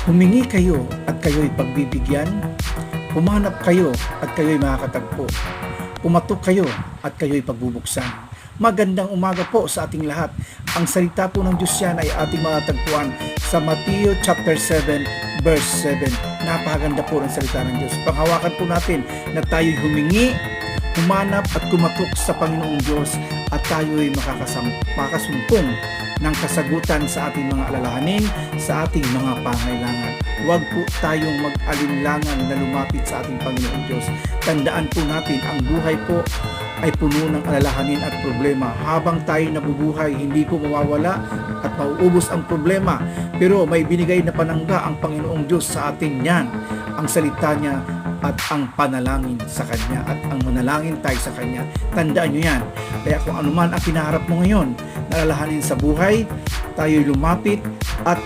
Humingi kayo at kayo'y pagbibigyan. Humanap kayo at kayo'y makakatagpo. Pumatok kayo at kayo'y pagbubuksan. Magandang umaga po sa ating lahat. Ang salita po ng Diyos yan ay ating matatagpuan sa Mateo chapter 7 verse 7. Napakaganda po ng salita ng Diyos. Panghawakan po natin na tayo'y humingi, humanap at kumatok sa Panginoong Diyos at tayo'y makakasumpong ng kasagutan sa ating mga alalahanin, sa ating mga pangailangan. Huwag po tayong mag-alinlangan na lumapit sa ating Panginoong Diyos. Tandaan po natin, ang buhay po ay puno ng alalahanin at problema. Habang tayo nabubuhay, hindi po mawawala at mauubos ang problema. Pero may binigay na panangga ang Panginoong Diyos sa atin yan. Ang salita niya at ang panalangin sa Kanya at ang manalangin tayo sa Kanya. Tandaan nyo yan. Kaya kung anuman ang kinaharap mo ngayon, nalalahanin sa buhay, tayo'y lumapit at